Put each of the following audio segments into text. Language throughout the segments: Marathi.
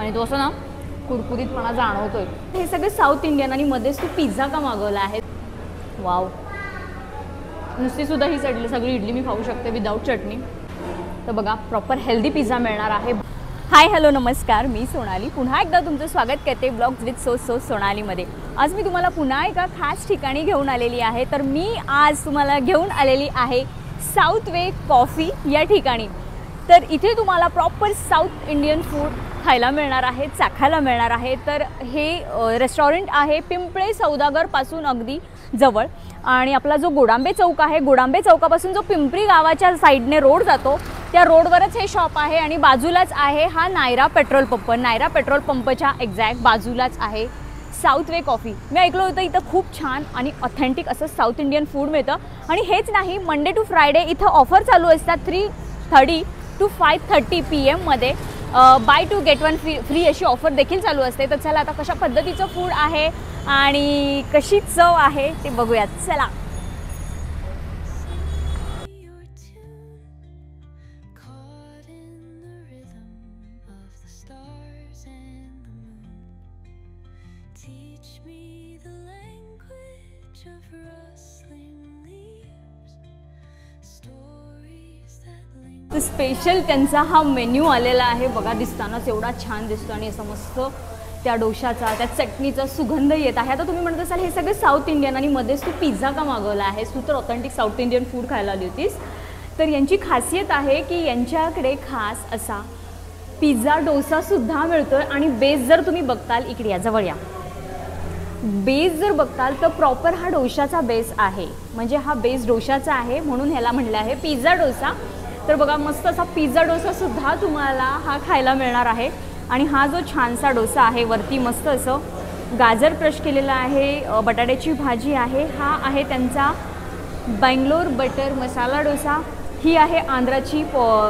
आणि तो असं ना कुरकुरीतपणा जाणवतोय। हे सगळे साऊथ इंडियन आणि मध्येच तू पिझ्झा का मागवला आहे? वाव, नुसती सुद्धा ही सगळी इडली मी खाऊ शकते विदाऊट चटणी। तर बघा प्रॉपर हेल्दी पिझ्झा मिळणार आहे। हाय हॅलो नमस्कार, मी सोनाली पुन्हा एकदा तुमचं स्वागत करते ब्लॉग्स विथ सो सोनालीमध्ये। आज मी तुम्हाला पुन्हा एका खास ठिकाणी घेऊन आलेली आहे। तर मी आज तुम्हाला घेऊन आलेली आहे साऊथ वे कॉफी या ठिकाणी। तर इथे तुम्हाला प्रॉपर साऊथ इंडियन फूड खायला मिळणार आहे, चाखायला मिळणार आहे। तर हे रेस्टॉरंट आहे पिंपळे सौदागरपासून अगदी जवळ आणि आपला जो गोडांबे चौक आहे, गोडांबे चौकापासून जो पिंपरी गावाच्या साईडने रोड जातो त्या रोडवरच हे शॉप आहे आणि बाजूलाच आहे हा Nayara petrol pump. Nayara petrol पंपच्या एक्झॅक्ट बाजूलाच आहे साऊथ वे कॉफी। मी ऐकलं होतं इथं खूप छान आणि ऑथेंटिक असं साऊथ इंडियन फूड मिळतं। आणि हेच नाही, मंडे टू फ्रायडे इथं ऑफर चालू असतात 3:30 to 5:30 PM मध्ये बाय 2 get 1 फ्री अशी ऑफर देखील चालू असते। तर चला आता कशा पद्धतीचं फूड आहे आणि कशी चव आहे ते बघूयात, चला। स्पेशल त्यांचा हा मेन्यू आलेला आहे बघा, दिसतानाच एवढा छान दिसतो आणि असं मस्त त्या डोशाचा त्या चटणीचा सुगंध येत आहे। आता तुम्ही म्हणत असाल हे सगळे साऊथ इंडियन आणि मध्येच तू पिझ्झा का मागवला आहेस, तू तर ऑथेंटिक साऊथ इंडियन फूड खायला आली होतीस। तर यांची खासियत आहे की यांच्याकडे खास असा पिझ्झा डोसासुद्धा मिळतोय आणि बेस जर तुम्ही बघताल, इकडे या जवळ या, बेस जर बघताल तर प्रॉपर हा डोशाचा बेस आहे, म्हणजे हा बेस डोशाचा आहे म्हणून ह्याला म्हणलं आहे पिझ्झा डोसा। तर बघा मस्त असा पिझ्झा डोसासुद्धा तुम्हाला हा खायला मिळणार आहे। आणि हा जो छानसा डोसा आहे, वरती मस्त असं गाजर क्रश केलेला आहे, बटाट्याची भाजी आहे, हा आहे त्यांचा बँगलोर बटर मसाला डोसा, ही आहे आंध्राची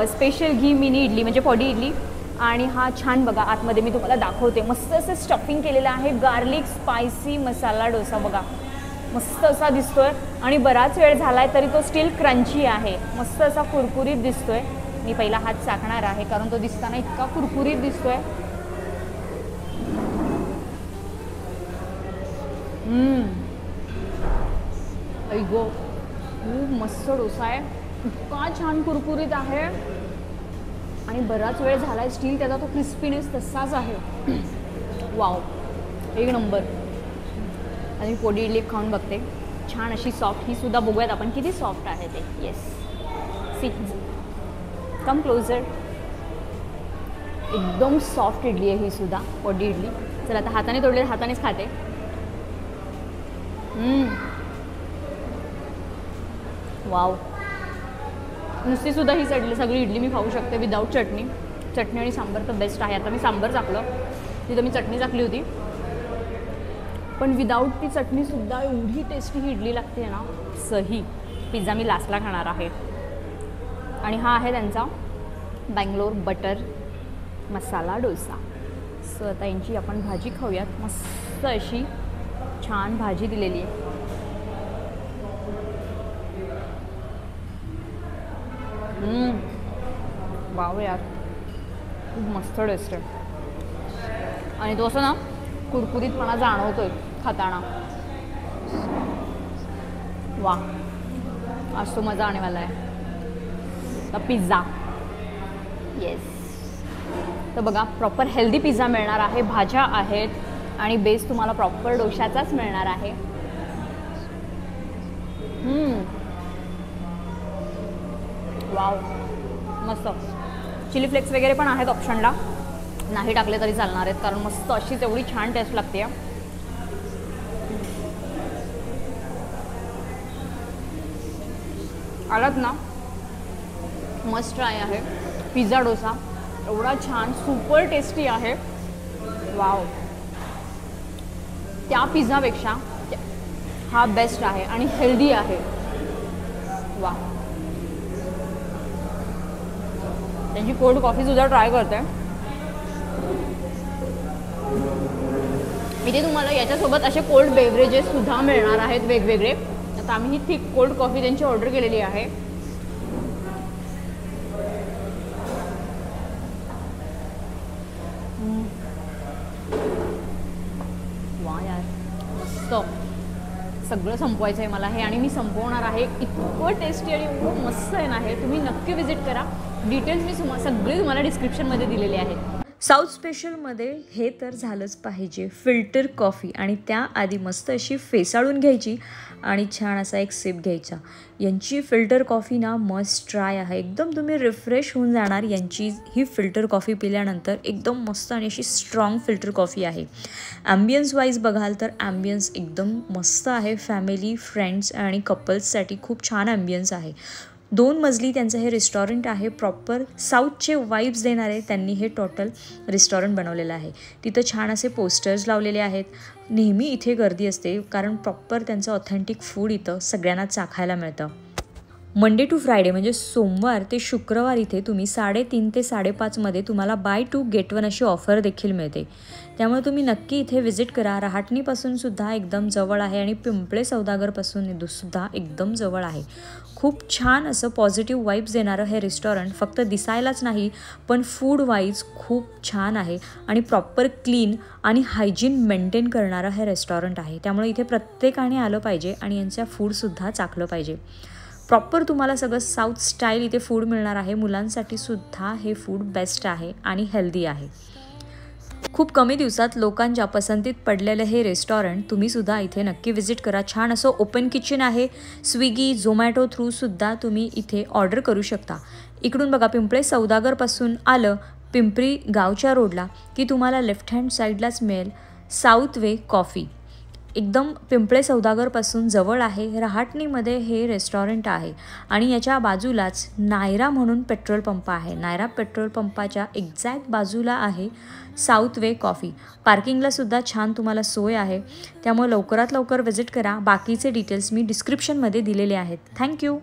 स्पेशल घी मिनी इडली म्हणजे पॉडी इडली। आणि हा छान बघा आतमध्ये मी तुम्हाला दाखवते, मस्त असं स्टफिंग केलेलं आहे, गार्लिक स्पायसी मसाला डोसा बघा मस्त असा दिसतोय आणि बराच वेळ झालाय तरी तो स्टील क्रंची आहे, मस्त असा कुरकुरीत दिसतोय। मी पहिला हात चाखणार आहे कारण तो दिसताना इतका कुरकुरीत दिसतोय। ऐगो खूप मस्त डोसा आहे, इतका छान कुरकुरीत आहे आणि बराच वेळ झालाय, स्टील त्याचा तो क्रिस्पीनेस तसाच आहे। वाव, एक नंबर। आणि पोडी इडली खाऊन बघते, छान अशी सॉफ्ट, ही सुद्धा बघूयात आपण किती सॉफ्ट आहे ते। येस, सी कम क्लोजर, एकदम सॉफ्ट इडली आहे ही सुद्धा पोडी इडली। चला आता हाताने तोडले, हातानेच खाते। वाव, नुसती सुद्धा ही सगळी इडली मी खाऊ शकते विदाऊट चटणी। चटणी आणि सांबार तर बेस्ट आहे। आता मी सांबार चाखलं, तिथं मी चटणी चाखली होती पण विदाऊट ती चटणीसुद्धा एवढी टेस्टी ही इडली लागते ना, सही। पिझ्झा मी लास्टला खाणार आहे। आणि हा आहे त्यांचा बँगलोर बटर मसाला डोसा। सो आता यांची आपण भाजी खाऊयात, मस्त अशी छान भाजी दिलेली आहे। वाव यार, खूप मस्त टेस्ट आहे आणि तो असं ना कुरकुरीतपणा जाणवतोय खाताना। वा, आज तो मजा आने वाला है पिझ्झा। येस, तर बघा प्रॉपर हेल्दी पिझ्झा मिळणार आहे, भाज्या आहेत आणि बेस तुम्हाला प्रॉपर डोशाचाच मिळणार आहे। वाव, मस्त। चिली फ्लेक्स वगैरे पण आहेत ऑप्शनला, नाही टाकले तरी चालणार आहेत कारण मस्त अशीच एवढी छान टेस्ट लागते। आलात ना, मस्ट ट्राय आहे पिझ्झा डोसा, एवढा छान सुपर टेस्टी आहे। वाव, त्या पिझ्झापेक्षा हा बेस्ट आहे आणि हेल्दी आहे। वा, त्यांची कोल्ड कॉफीसुद्धा ट्राय करते। इथे तुम्हाला याच्यासोबत असे कोल्ड बेवरेजेससुद्धा मिळणार आहेत वेगवेगळे। आता आम्ही ही थिक कोल्ड कॉफी त्यांची ऑर्डर केलेली आहे। यार मस्त, सगळं संपवायचं आहे मला हे आणि मी संपवणार आहे. इतकं टेस्टी आणि इतकं मस्त आहे ना हे. तुम्ही नक्की विजिट करा. डिटेल्स मी सगळे तुम्हाला डिस्क्रिप्शनमध्ये दिलेले आहेत. साऊथ स्पेशलमध्ये हे तर झालंच पाहिजे, फिल्टर कॉफी. आणि त्याआधी मस्त अशी फेसाळून घ्यायची आणि छान असा एक सिप घ्यायचा. यांची फिल्टर कॉफी ना मस्ट ट्राय आहे. एकदम तुम्ही रिफ्रेश होऊन जाणार यांची ही फिल्टर कॉफी पिल्यानंतर. एकदम मस्त आणि अशी स्ट्रॉंग फिल्टर कॉफी आहे. ॲम्बियन्स वाईज बघाल तर ॲम्बियन्स एकदम मस्त आहे. फॅमिली, फ्रेंड्स आणि कपल्ससाठी खूप छान ॲम्बियन्स आहे. 2 मजली त्यांचं हे रेस्टॉरंट आहे. प्रॉपर साऊथचे वाईब्स देणारे त्यांनी हे टोटल रेस्टॉरंट बनवलेलं आहे. तिथं छान असे पोस्टर्स लावलेले आहेत. नेहमी इथे गर्दी असते कारण प्रॉपर त्यांचं ऑथेंटिक फूड इथं सगळ्यांना चाखायला मिळतं. मंडे टू फ्रायडे म्हणजे सोमवार ते शुक्रवार इथे तुम्ही 3:30 ते 5:30मध्ये तुम्हाला बाय 2 गेट 1 अशी ऑफर देखील मिळते. त्यामुळे तुम्ही नक्की इथे व्हिजिट करा. रहाटणीपासून सुद्धा एकदम जवळ आहे आणि पिंपळे सौदागरपासून सुद्धा एकदम जवळ आहे. खूप छान असं पॉझिटिव्ह वाईब्स देणारं हे रेस्टॉरंट फक्त दिसायलाच नाही पण फूड वाईज खूप छान आहे आणि प्रॉपर क्लीन आणि हायजीन मेंटेन करणारं हे रेस्टॉरंट आहे. त्यामुळे इथे प्रत्येकाने आलं पाहिजे आणि यांचं फूडसुद्धा चाखलं पाहिजे. प्रॉपर तुम्हाला सगळं साऊथ स्टाईल इथे फूड मिळणार आहे. मुलांसाठी सुद्धा हे फूड बेस्ट आहे आणि हेल्दी आहे. खूप कमी दिवसात लोकांच्या पसंतीत पडलेलं हे रेस्टॉरंट तुम्हीसुद्धा इथे नक्की व्हिजिट करा. छान असं ओपन किचन आहे. स्विगी, झोमॅटो थ्रूसुद्धा तुम्ही इथे ऑर्डर करू शकता. इकडून बघा पिंपळे सौदागरपासून आलं पिंपरी गावच्या रोडला की तुम्हाला लेफ्ट हँड साईडलाच मिळेल साऊथ वे कॉफी. एकदम पिंपळे सौदागरपासून जवळ आहे. रहाटणीमध्ये हे रेस्टॉरंट आहे आणि याच्या बाजूलाच नायरा म्हणून पेट्रोल पंप आहे. नायरा पेट्रोल पंपाच्या एक्झॅक्ट बाजूला आहे साऊथ वे कॉफी. पार्किंगलासुद्धा छान तुम्हाला सोय आहे. त्यामुळे लवकरात लवकर व्हिजिट करा. बाकीचे डिटेल्स मी डिस्क्रिप्शनमध्ये दिलेले आहेत. थँक्यू.